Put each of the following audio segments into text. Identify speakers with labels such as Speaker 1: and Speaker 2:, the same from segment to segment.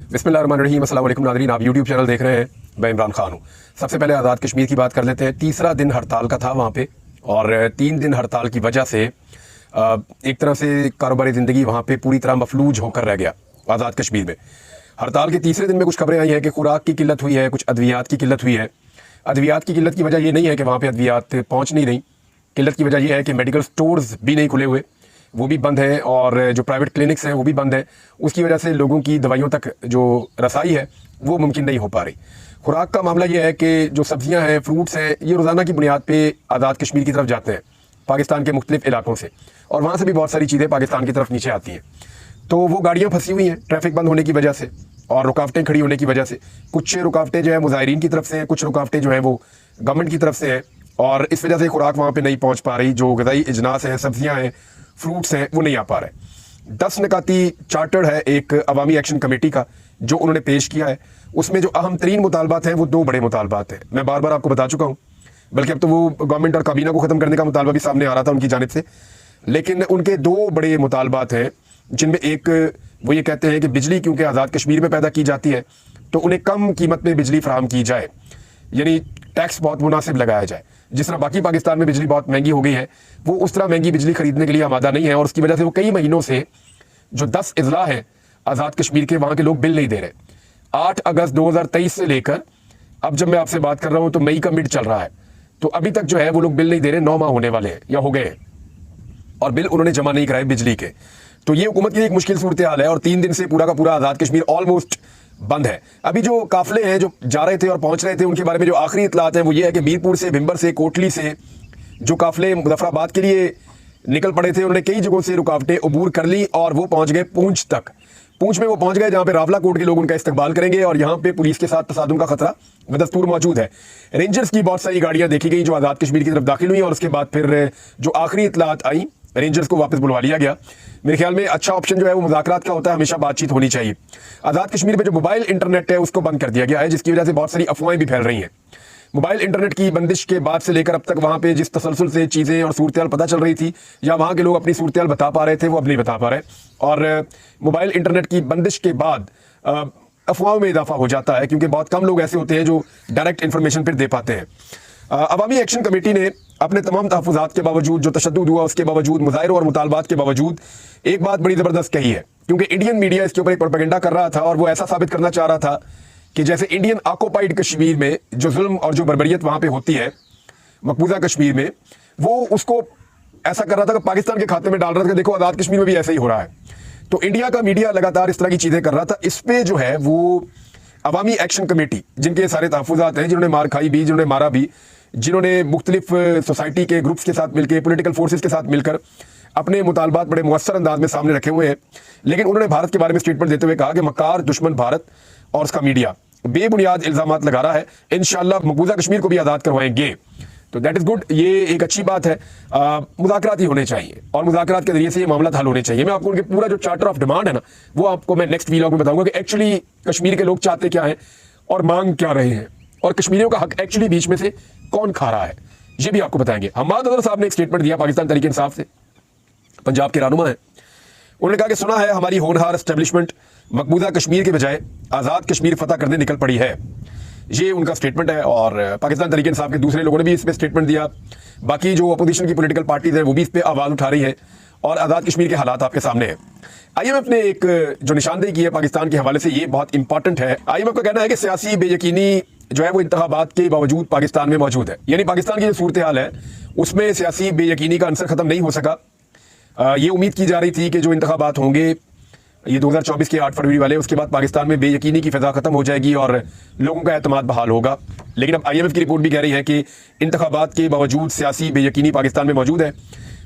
Speaker 1: बिस्मिल्लाहिर्रहमानिर्रहीम। अस्सलाम वालेकुम नाज़रीन, आप यूट्यूब चैनल देख रहे हैं। मैं इमरान खान हूँ। सबसे पहले आज़ाद कश्मीर की बात कर लेते हैं। तीसरा दिन हड़ताल का था वहाँ पे, और 3 दिन हड़ताल की वजह से एक तरह से कारोबारी ज़िंदगी वहाँ पे पूरी तरह मफलूज होकर रह गया आज़ाद कश्मीर में। हड़ताल के तीसरे दिन में कुछ खबरें आई हैं कि खुराक की किल्लत हुई है, कुछ अद्वियात की किल्लत हुई है। अद्वियात की किल्लत की वजह ये नहीं है कि वहाँ पर अद्वियात पहुँच नहीं रही। किल्लत की वजह यह है कि मेडिकल स्टोर्स भी नहीं खुले हुए, वो भी बंद है, और जो प्राइवेट क्लिनिक्स हैं वो भी बंद है। उसकी वजह से लोगों की दवाइयों तक जो रसाई है वो मुमकिन नहीं हो पा रही। खुराक का मामला ये है कि जो सब्जियां हैं, फ्रूट्स हैं, ये रोज़ाना की बुनियाद पे आज़ाद कश्मीर की तरफ जाते हैं पाकिस्तान के मुख्तलिफ इलाकों से, और वहाँ से भी बहुत सारी चीज़ें पाकिस्तान की तरफ नीचे आती हैं। तो वो गाड़ियाँ फंसी हुई हैं ट्रैफिक बंद होने की वजह से और रुकावटें खड़ी होने की वजह से। कुछ रुकावटें जो है मुजाहिरीन की तरफ से हैं, कुछ रुकावटें जो हैं वो गवर्नमेंट की तरफ से हैं, और इस वजह से खुराक वहाँ पे नहीं पहुँच पा रही। जो ग़िज़ाई इजनास है, सब्जियाँ हैं, फ्रूट्स हैं, वो नहीं आ पा रहे। 10 निकाती चार्टर्ड है एक अवामी एक्शन कमेटी का जो उन्होंने पेश किया है। उसमें जो अहम तरीन मुतालबात हैं वो 2 बड़े मुतालबात हैं। मैं बार बार आपको बता चुका हूँ, बल्कि अब तो वो गवर्नमेंट और काबीना को ख़त्म करने का मुतालबा भी सामने आ रहा था उनकी जानिब से। लेकिन उनके 2 बड़े मुतालबात हैं, जिनमें एक वो ये कहते हैं कि बिजली क्योंकि आज़ाद कश्मीर में पैदा की जाती है तो उन्हें कम कीमत में बिजली फराहम की जाए, यानी टैक्स बहुत मुनासिब लगाया जाए। जिस तरह बाकी पाकिस्तान में बिजली बहुत महंगी हो गई है, वो उस तरह महंगी बिजली खरीदने के लिए आमादा नहीं है, और उसकी वजह से वो कई महीनों से जो 10 अजला है आज़ाद कश्मीर के, वहाँ के लोग बिल नहीं दे रहे। 8 अगस्त 2023 से लेकर अब जब मैं आपसे बात कर रहा हूँ तो मई का मिड चल रहा है, तो अभी तक जो है वो लोग बिल नहीं दे रहे। 9 माह होने वाले हैं या हो गए हैं, और बिल उन्होंने जमा नहीं कराए बिजली के। तो ये हुकूमत की एक मुश्किल सूरत हाल है, और 3 दिन से पूरा का पूरा आज़ाद कश्मीर ऑलमोस्ट बंद है। अभी जो काफिले हैं जो जा रहे थे और पहुंच रहे थे, उनके बारे में जो आखिरी इतलात हैं वो ये है कि मीरपुर से, भिंबर से, कोटली से जो काफिले मुजफ्फराबाद के लिए निकल पड़े थे, उन्होंने कई जगहों से रुकावटें अबूर कर ली और वो पहुंच गए पूंछ तक। पूंछ में वो पहुंच गए जहां पे रावला कोर्ट के लोग उनका इस्तकबाल करेंगे, और यहाँ पे पुलिस के साथ तसादुम का खतरा बदस्तूर मौजूद है। रेंजर्स की बहुत सारी गाड़ियां देखी गई जो आज़ाद कश्मीर की तरफ दाखिल हुई, और उसके बाद फिर जो आखिरी इतलात आई, रेंजर्स को वापस बुलवा लिया गया। मेरे ख्याल में अच्छा ऑप्शन जो है वो मुज़ाकरात का होता है, हमेशा बातचीत होनी चाहिए। आज़ाद कश्मीर में जो मोबाइल इंटरनेट है उसको बंद कर दिया गया है, जिसकी वजह से बहुत सारी अफवाहें भी फैल रही हैं। मोबाइल इंटरनेट की बंदिश के बाद से लेकर अब तक वहाँ पे जिस तसलसल से चीज़ें और सूरत पता चल रही थी, या वहाँ के लोग अपनी सूरत बता पा रहे थे, वो अब नहीं बता पा रहे। और मोबाइल इंटरनेट की बंदिश के बाद अफवाहों में इजाफा हो जाता है, क्योंकि बहुत कम लोग ऐसे होते हैं जो डायरेक्ट इन्फॉर्मेशन फिर दे पाते हैं। अवामी एक्शन कमेटी ने अपने तमाम तहफ़्फ़ुज़ात के बावजूद, जो तशद्दुद हुआ उसके बावजूद, मुज़ाहिरों और मुतालबात के बावजूद, एक बात बड़ी ज़बरदस्त कही है, क्योंकि इंडियन मीडिया इसके ऊपर एक प्रोपेगेंडा कर रहा था, और वो ऐसा साबित करना चाह रहा था कि जैसे इंडियन ऑक्युपाइड कश्मीर में जो जुल्म और जो बर्बरियत वहाँ पे होती है मकबूजा कश्मीर में, वो उसको ऐसा कर रहा था कि पाकिस्तान के खाते में डाल रहा था कि देखो आज़ाद कश्मीर में भी ऐसा ही हो रहा है। तो इंडिया का मीडिया लगातार इस तरह की चीज़ें कर रहा था। इस पर जो है वो अवामी एक्शन कमेटी, जिनके सारे तहफ़्फ़ुज़ात हैं, जिन्होंने मार खाई भी, जिन्होंने मारा भी, जिन्होंने मुख्तलिफ सोसाइटी के ग्रुप्स के साथ मिलकर, पॉलिटिकल फोर्सेस के साथ मिलकर अपने मुतालबात बड़े मुअस्सर अंदाज में सामने रखे हुए हैं, लेकिन उन्होंने भारत के बारे में स्टेटमेंट देते हुए कहा कि मक्कार दुश्मन भारत और उसका मीडिया बेबुनियाद इल्ज़ामात लगा रहा है, इंशाअल्लाह मकबूजा कश्मीर को भी आज़ाद करवाएंगे। तो दैट इज़ गुड, ये एक अच्छी बात है। मुज़ाकरात ही होने चाहिए, और मुज़ाकरात के जरिए से ये मामला हल होने चाहिए। मैं आपको उनके पूरा जो चार्टर ऑफ डिमांड है ना, वो आपको मैं नेक्स्ट वीलॉग में बताऊंगा कि एक्चुअली कश्मीर के लोग चाहते क्या हैं और मांग क्या रहे हैं, और कश्मीरियों का हक एक्चुअली बीच में से कौन खा रहा है, ये भी आपको बताएंगे। हम्माद अज़हर साहब ने एक स्टेटमेंट दिया पाकिस्तान तहरीक इंसाफ से, पंजाब के रहनुमा है। उन्होंने कहा कि सुना है हमारी होनहार एस्टेब्लिशमेंट मकबूजा कश्मीर के बजाय आज़ाद कश्मीर फतह करने निकल पड़ी है। ये उनका स्टेटमेंट है, और पाकिस्तान तहरीक इंसाफ के दूसरे लोगों ने भी इस पर स्टेटमेंट दिया। बाकी जो अपोजिशन की पॉलिटिकल पार्टीज हैं वो भी इस पर आवाज़ उठा रही है, और आज़ाद कश्मीर के हालात आपके सामने हैं। IMF ने एक जो निशानदेही की है पाकिस्तान के हवाले से, ये बहुत इंपॉर्टेंट है। IMF का कहना है कि सियासी बेयकीनी जो है वो इंतखाबात के बावजूद पाकिस्तान में मौजूद है, यानी पाकिस्तान की जो सूरत हाल है उसमें सियासी बेयकीनी का अंसर ख़त्म नहीं हो सका। ये उम्मीद की जा रही थी कि जो इंतखाबात होंगे ये 2024 के 8 फरवरी वाले, उसके बाद पाकिस्तान में बेयकीनी की फ़िज़ा ख़त्म हो जाएगी और लोगों का एतमाद बहाल होगा। लेकिन अब IMF की रिपोर्ट भी कह रही है कि इंतखाबात के बावजूद सियासी बेयकीनी पाकिस्तान में मौजूद है।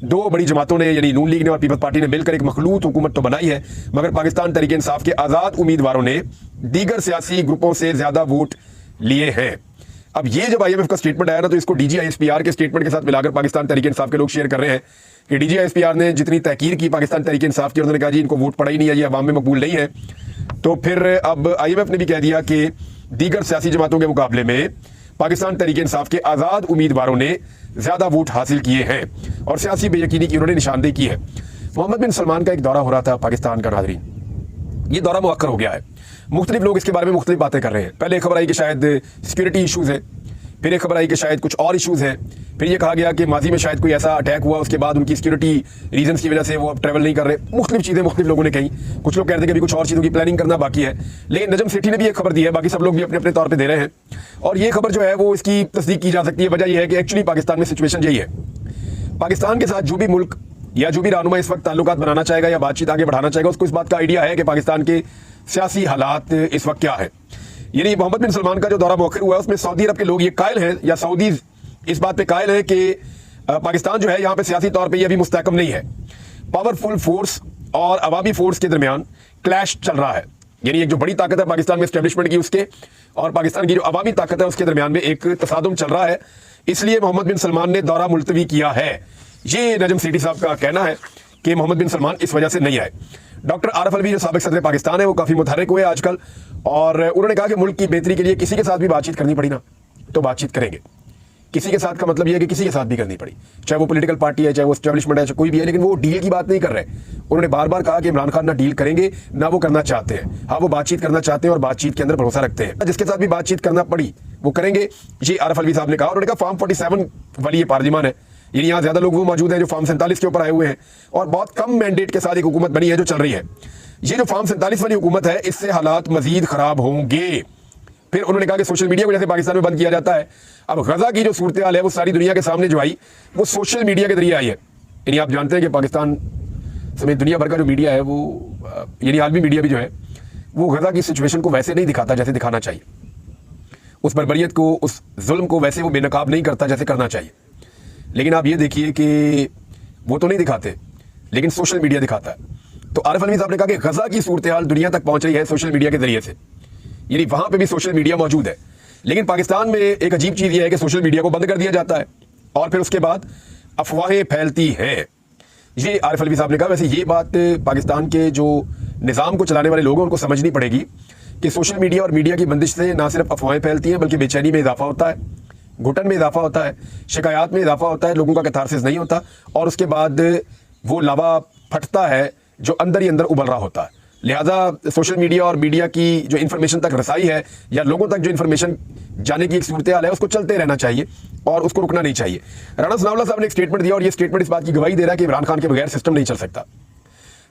Speaker 1: 2 बड़ी जमातों ने, यानी नून लीग ने और पीपल्स पार्टी ने मिलकर एक मखलूत हुकूमत तो बनाई है, मगर पाकिस्तान तहरीक इंसाफ के आज़ाद उम्मीदवारों ने दीगर सियासी ग्रुपों से ज़्यादा वोट लिए हैं। अब ये जब IMF का स्टेटमेंट आया ना, तो इसको DGISPR के स्टेटमेंट के साथ मिलाकर पाकिस्तान तहरीक इंसाफ के लोग शेयर कर रहे हैं कि DGISPR ने जितनी तहकीर की पाकिस्तान तहरीक इंसाफ की, उन्होंने कहा जी इनको वोट पड़ा ही नहीं है, ये अवाम में मकबूल नहीं है। तो फिर अब IMF ने भी कह दिया कि दीगर सियासी जमातों के मुकाबले में पाकिस्तान तहरीक इंसाफ के आज़ाद उम्मीदवारों ने ज़्यादा वोट हासिल किए हैं, और सियासी बेयकीनी की उन्होंने निशानदेही की है। मोहम्मद बिन सलमान का एक दौरा हो रहा था पाकिस्तान का, नाज़रीन, ये दौरा मुअक्कर हो गया है। मुख्तलिफ लोग इसके बारे में मुख्तलिफ बातें कर रहे हैं। पहले खबर आई कि शायद सिक्योरिटी इशूज़ हैं, फिर एक खबर आई कि शायद कुछ और इशूज़ हैं, फिर ये कहा गया कि माजी में शायद कोई ऐसा अटैक हुआ, उसके बाद उनकी सिक्योरिटी रीजंस की वजह से वो अब ट्रैवल नहीं कर रहे। मुख्तलिफ चीज़ें मुख्तलिफ लोगों ने कही। कुछ लोग कहते हैं कि अभी कुछ और चीज़ों की प्लानिंग करना बाकी है, लेकिन नजम सेठी ने भी एक खबर दी है, बाकी सब लोग भी अपने अपने तौर पर दे रहे हैं। और ये खबर जो है वो इसकी तस्दीक की जा सकती है। वजह यह है कि एक्चुअली पाकिस्तान में सिचुएशन यही है। पाकिस्तान के साथ जो भी मुल्क या जो भी रहनुमा इस वक्त ताल्लुकात बनाना चाहेगा या बातचीत आगे बढ़ाना चाहेगा, उसको इस बात का आइडिया है कि पाकिस्तान के सियासी हालात इस वक्त क्या है। यानी मोहम्मद बिन सलमान का जो दौरा मौखर हुआ है उसमें सऊदी अरब के लोग ये कायल हैं, या सऊदीज इस बात पे कायल हैं कि पाकिस्तान जो है यहाँ पे सियासी तौर पे ये अभी मुस्तहकम नहीं है। पावरफुल फोर्स और अवामी फोर्स के दरमियान क्लैश चल रहा है। यानी एक जो बड़ी ताकत है पाकिस्तान में एस्टेब्लिशमेंट की, उसके और पाकिस्तान की जो अवामी ताकत है उसके दरमियान में एक तसादुम चल रहा है। इसलिए मोहम्मद बिन सलमान ने दौरा मुलतवी किया है। ये नजम सेठी साहब का कहना है कि मोहम्मद बिन सलमान इस वजह से नहीं आए। डॉक्टर आरिफ अलवी जो साबिक सदर पाकिस्तान है वो काफ़ी मुतहर्रिक हुए आजकल, और उन्होंने कहा कि मुल्क की बेहतरी के लिए किसी के साथ भी बातचीत करनी पड़ी ना तो बातचीत करेंगे। किसी के साथ का मतलब यह है कि किसी के साथ भी करनी पड़ी, चाहे वो पॉलिटिकल पार्टी है, चाहे वो एस्टेब्लिशमेंट है, चाहे कोई भी है, लेकिन वो डील की बात नहीं कर रहे। उन्होंने बार बार कहा कि इमरान खान ना डील करेंगे ना वो करना चाहते हैं। हाँ, वो बातचीत करना चाहते हैं और बातचीत के अंदर भरोसा रखते हैं। जिसके साथ भी बातचीत करना पड़ी वो करेंगे, ये आरिफ अलवी साहब ने कहा। उन्होंने कहा फॉर्म 47 वाली ये पार्लियामान है, यानी यहाँ ज्यादा लोग वो मौजूद हैं जो फॉर्म 47 के ऊपर आए हुए हैं, और बहुत कम मैंडेट के साथ एक हुकूमत बनी है जो चल रही है। ये जो फॉर्म 47 वाली हुकूमत है, इससे हालात मजीद खराब होंगे। फिर उन्होंने कहा कि सोशल मीडिया को जैसे पाकिस्तान में बंद किया जाता है, अब गजा की जो सूरत हाल है वो सारी दुनिया के सामने जो आई वो सोशल मीडिया के जरिए आई है। यानी आप जानते हैं कि पाकिस्तान समेत दुनिया भर का जो मीडिया है वो, यानी आलमी मीडिया भी जो है वो गजा की सिचुएशन को वैसे नहीं दिखाता जैसे दिखाना चाहिए। उस बर्बरियत को, उस जुल्म को वैसे वो बेनकाब नहीं करता जैसे करना चाहिए। लेकिन आप ये देखिए कि वो तो नहीं दिखाते, लेकिन सोशल मीडिया दिखाता है। तो आरिफ अलवी साहब ने कहा कि गजा की सूरत हाल दुनिया तक पहुंच रही है सोशल मीडिया के जरिए से, यानी वहां पे भी सोशल मीडिया मौजूद है। लेकिन पाकिस्तान में एक अजीब चीज़ यह है कि सोशल मीडिया को बंद कर दिया जाता है और फिर उसके बाद अफवाहें फैलती हैं। ये आरिफ अलवी साहब ने कहा। वैसे ये बात पाकिस्तान के जो निज़ाम को चलाने वाले लोग हैं उनको समझनी पड़ेगी कि सोशल मीडिया और मीडिया की बंदिश से ना सिर्फ अफवाहें फैलती हैं, बल्कि बेचैनी में इजाफा होता है, घुटन में इजाफा होता है, शिकायत में इजाफा होता है, लोगों का कैथारसिस नहीं होता, और उसके बाद वो लावा फटता है जो अंदर ही अंदर उबल रहा होता है। लिहाजा सोशल मीडिया और मीडिया की जो इन्फॉर्मेशन तक रसाई है या लोगों तक जो इन्फॉर्मेशन जाने की एक सूरत हाल है उसको चलते रहना चाहिए और उसको रुकना नहीं चाहिए। राणा सनाउल्लाह साहब ने एक स्टेटमेंट दिया और ये स्टेटमेंट इस बात की गवाही दे रहा है कि इमरान खान के बगैर सिस्टम नहीं चल सकता।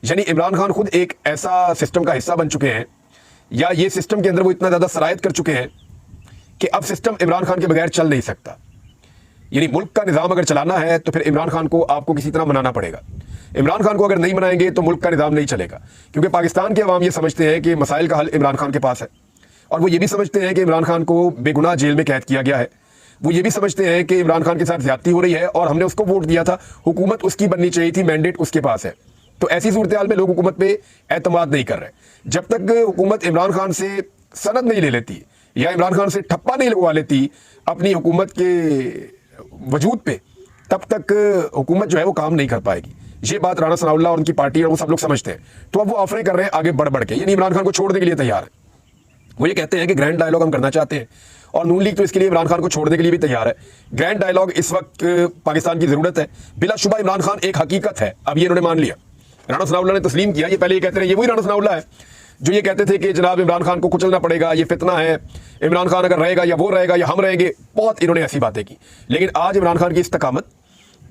Speaker 1: यानी इमरान खान खुद एक ऐसा सिस्टम का हिस्सा बन चुके हैं, या ये सिस्टम के अंदर वो इतना ज़्यादा सरायत कर चुके हैं कि अब सिस्टम इमरान खान के बगैर चल नहीं सकता। यानी मुल्क का निज़ाम अगर चलाना है तो फिर इमरान खान को आपको किसी तरह मनाना पड़ेगा। इमरान खान को अगर नहीं मनाएंगे तो मुल्क का निज़ाम नहीं चलेगा, क्योंकि पाकिस्तान के अवाम ये समझते हैं कि मसाइल का हल इमरान खान के पास है, और वो ये भी समझते हैं कि इमरान खान को बेगुनाह जेल में कैद किया गया है। वो ये भी समझते हैं कि इमरान खान के साथ ज्यादती हो रही है और हमने उसको वोट दिया था, हुकूमत उसकी बननी चाहिए थी, मैंडेट उसके पास है। तो ऐसी सूरत हाल में लोग हुकूमत पे एतमाद नहीं कर रहे। जब तक हुकूमत इमरान खान से सनद नहीं ले लेती या इमरान खान से ठप्पा नहीं लगवा लेती अपनी हुकूमत के वजूद पे, तब तक हुकूमत जो है वो काम नहीं कर पाएगी। ये बात राणा सनाउल्लाह और उनकी पार्टी और वो सब लोग समझते हैं। तो अब वो ऑफरें कर रहे हैं आगे बढ़ बढ़ के, यानी इमरान खान को छोड़ने के लिए तैयार है। वो ये कहते हैं कि ग्रैंड डायलॉग हम करना चाहते हैं, और नून लीग तो इसके लिए इमरान खान को छोड़ने के लिए भी तैयार है। ग्रैंड डायलॉग इस वक्त पाकिस्तान की जरूरत है। बिलाशुबा इमरान खान एक हकीकत है, अब ये इन्होंने मान लिया, राणा सनाउल्लाह ने तस्लीम किया। ये पहले ये कहते रहे, ये वही राणा सनाउल्लाह है जो ये कहते थे कि जनाब इमरान खान को कुचलना पड़ेगा, ये फितना है, इमरान खान अगर रहेगा या वो रहेगा या हम रहेंगे। बहुत इन्होंने ऐसी बातें की, लेकिन आज इमरान खान की इस्तकामत,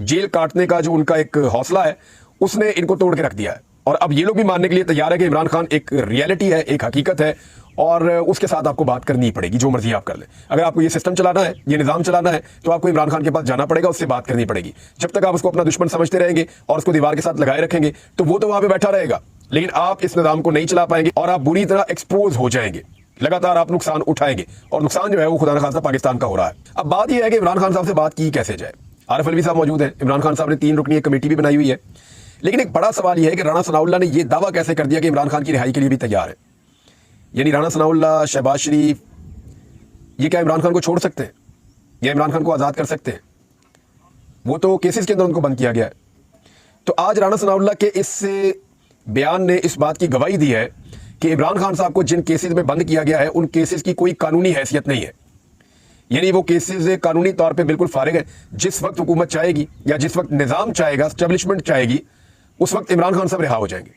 Speaker 1: जेल काटने का जो उनका एक हौसला है, उसने इनको तोड़ के रख दिया है। और अब ये लोग भी मानने के लिए तैयार है कि इमरान खान एक रियलिटी है, एक हकीकत है, और उसके साथ आपको बात करनी पड़ेगी, जो मर्जी आप कर लें। अगर आपको ये सिस्टम चलाना है, ये निज़ाम चलाना है, तो आपको इमरान खान के पास जाना पड़ेगा, उससे बात करनी पड़ेगी। जब तक आप उसको अपना दुश्मन समझते रहेंगे और उसको दीवार के साथ लगाए रखेंगे तो वो तो वहां पे बैठा रहेगा, लेकिन आप इस निज़ाम को नहीं चला पाएंगे और आप बुरी तरह एक्सपोज हो जाएंगे। लगातार आप नुकसान उठाएंगे, और नुकसान जो है वो खुदा न खास्ता पाकिस्तान का हो रहा है। अब बात यह है कि इमरान खान साहब से बात की कैसे जाए। आरिफ अलवी साहब मौजूद है, इमरान खान साहब ने 3 रुकनी कमेटी भी बनाई हुई है, लेकिन एक बड़ा सवाल यह है कि राणा सनाउल्लाह ने यह दावा कैसे कर दिया कि इमरान खान की रिहाई के लिए भी तैयार है। यानी राणा सनाउल्लाह, शहबाज शरीफ, ये क्या इमरान खान को छोड़ सकते हैं या इमरान खान को आज़ाद कर सकते हैं? वो तो केसेस के अंदर उनको बंद किया गया है। तो आज राणा सनाउल्लाह के इस बयान ने इस बात की गवाही दी है कि इमरान खान साहब को जिन केसेस में बंद किया गया है उन केसेस की कोई कानूनी हैसियत नहीं है। यानी वो केसेस कानूनी तौर पे बिल्कुल फारिग है। जिस वक्त हुकूमत चाहेगी या जिस वक्त निज़ाम चाहेगा, एस्टेब्लिशमेंट चाहेगी, उस वक्त इमरान खान साहब रिहा हो जाएंगे।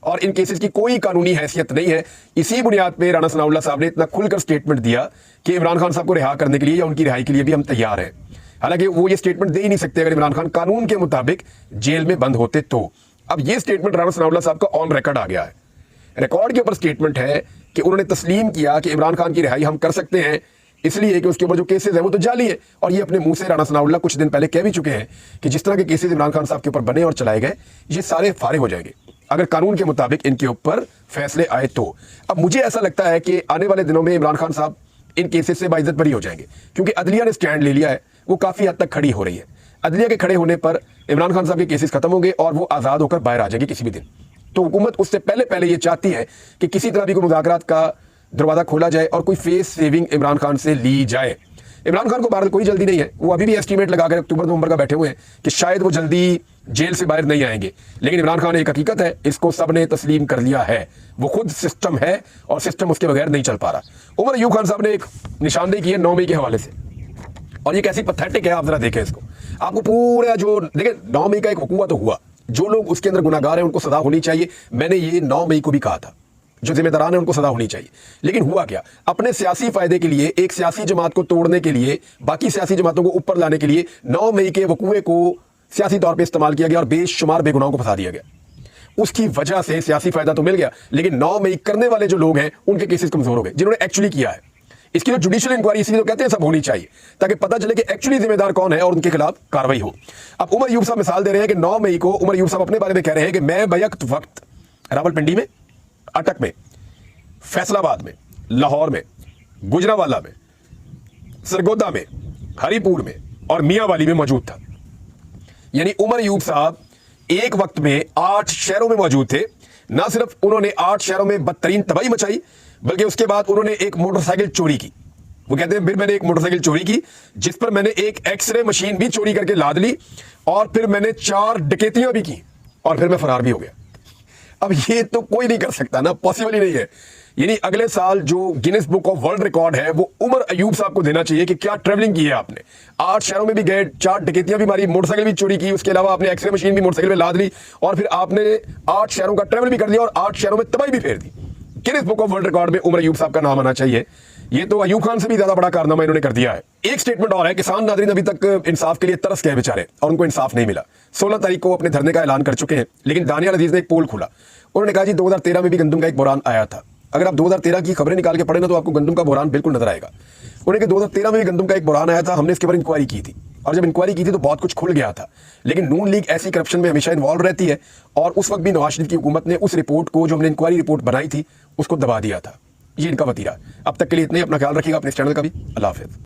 Speaker 1: और इन केसेस की कोई कानूनी हैसियत नहीं है। इसी बुनियाद पे राणा सनाउल्लाह साहब ने इतना खुलकर स्टेटमेंट दिया कि इमरान खान साहब को रिहा करने के लिए या उनकी रिहाई के लिए भी हम तैयार हैं। हालांकि वो ये स्टेटमेंट दे ही नहीं सकते अगर इमरान खान कानून के मुताबिक जेल में बंद होते तो। अब ये स्टेटमेंट राणा सनाउल्लाह साहब का ऑन रिकॉर्ड आ गया है, रिकॉर्ड के ऊपर स्टेटमेंट है कि उन्होंने तस्लीम किया कि इमरान खान की रिहाई हम कर सकते हैं, इसलिए कि उसके ऊपर जो केसेस है वो तो जाली है। और ये अपने मुंह से राणा सनाउल्लाह कुछ दिन पहले कह भी चुके हैं कि जिस तरह के केसेस इमरान खान साहब के ऊपर बने और चलाए गए, ये सारे फारे हो जाएंगे अगर कानून के मुताबिक इनके ऊपर फैसले आए तो। अब मुझे ऐसा लगता है कि आने वाले दिनों में इमरान खान साहब इन केसेस से बाइज्जत बरी हो जाएंगे, क्योंकि अदलिया ने स्टैंड ले लिया है, वो काफी हद तक खड़ी हो रही है। अदलिया के खड़े होने पर इमरान खान साहब के केसेस खत्म होंगे और वो आजाद होकर बाहर आ जाएंगे किसी भी दिन। तो हुकूमत उससे पहले पहले ये चाहती है कि किसी तरह भी कोई मुज़ाकरात का दरवाजा खोला जाए और कोई फेस सेविंग इमरान खान से ली जाए। इमरान खान को बहरहाल कोई जल्दी नहीं है, वो अभी भी एस्टीमेट लगाकर अक्टूबर नवंबर का बैठे हुए हैं कि शायद वो जल्दी जेल से बाहर नहीं आएंगे। लेकिन इमरान खान एक हकीकत है, इसको सबने तस्लीम कर लिया है, वो खुद सिस्टम है और सिस्टम उसके बगैर नहीं चल पा रहा। उमर अयूब खान साहब ने एक निशानदेही की है 9 मई के हवाले से, और ये कैसी पथेटिक है आप जरा देखें इसको। आपको पूरा जो देखें 9 मई का एक हुकूमत तो हुआ, जो लोग उसके अंदर गुनाहगार हैं उनको सजा होनी चाहिए। मैंने ये 9 मई को भी कहा था, जो जिम्मेदारान है उनको सजा होनी चाहिए। लेकिन हुआ क्या, अपने सियासी फायदे के लिए, एक सियासी जमात को तोड़ने के लिए, बाकी सियासी जमातों को ऊपर लाने के लिए 9 मई के वकूए को सियासी तौर पे इस्तेमाल किया गया और बेशुमार बेगुनाहों को फंसा दिया गया। उसकी वजह से सियासी फायदा तो मिल गया, लेकिन 9 मई करने वाले जो लोग हैं उनके केसेस कमजोर हो गए, जिन्होंने एक्चुअली किया है। इसकी जो जुडिशियल इंक्वायरी, इसीलिए तो कहते हैं सब होनी चाहिए, ताकि पता चले कि एक्चुअली जिम्मेदार कौन है और उनके खिलाफ कार्रवाई हो। अब उमर अयूब साहब मिसाल दे रहे हैं कि 9 मई को उमर अयूब साहब अपने बारे में कह रहे हैं कि मैं बैक वक्त रावलपिंडी में, अटक में, फैसलाबाद में, लाहौर में, गुजरावाला में, सरगोदा में, हरिपुर में और मियांवाली में मौजूद था। यानी उमर अयूब साहब एक वक्त में 8 शहरों में मौजूद थे। ना सिर्फ उन्होंने 8 शहरों में बदतरीन तबाही मचाई, बल्कि उसके बाद उन्होंने एक मोटरसाइकिल चोरी की। वो कहते हैं फिर मैंने एक मोटरसाइकिल चोरी की जिस पर मैंने एक एक्सरे मशीन भी चोरी करके लाद ली, और फिर मैंने 4 डकैतियां भी की, और फिर मैं फरार भी हो गया। अब ये तो कोई नहीं कर सकता ना, पॉसिबल ही नहीं है। यानी अगले साल जो Guinness book of world record है वो उमर अयूब साहब को देना चाहिए कि क्या ट्रेवलिंग की है आपने। 8 शहरों में भी गए, 4 डकैतियां भी मारी, मोटरसाइकिल भी चोरी की, उसके अलावा आपने एक्सरे मशीन भी मोटरसाइकिल में लाद ली, और फिर आपने 8 शहरों का ट्रेवल भी कर दिया और 8 शहरों में तबाही भी फेर दी। Guinness book of world record में उमर अयूब साहब का नाम आना चाहिए। ये तो अयूब खान से भी ज्यादा बड़ा कारनामा इन्होंने कर दिया है। एक स्टेटमेंट और है, किसान नाज़रीन अभी तक इंसाफ के लिए तरस गए बेचारे और उनको इंसाफ नहीं मिला। 16 तारीख को अपने धरने का ऐलान कर चुके हैं, लेकिन दानियाल अजीज ने एक पोल खोला। उन्होंने कहा जी 2013 में भी गंदम का एक बुरान आया था। अगर आप 2013 की खबरें निकाल के पढ़े ना तो आपको गंदम का बुरान बिल्कुल नजर आएगा। उन्होंने 2013 में भी गंदम का एक बुरान आया था, हमने इसके ऊपर इंक्वायरी की थी, और जब इंक्वायरी की थी तो बहुत कुछ खुल गया था। लेकिन नून लीग ऐसी करप्शन में हमेशा इन्वॉल्व रहती है, और उस वक्त भी नवाज शरीफ की हुकूमत ने उस रिपोर्ट को, जो हमने इंक्वायरी रिपोर्ट बनाई थी, उसको दबा दिया था। ये इनका वतीरा। अब तक के लिए इतने, अपना ख्याल रखिएगा, अपने इस चैनल का भी। अल्लाह हाफिज़।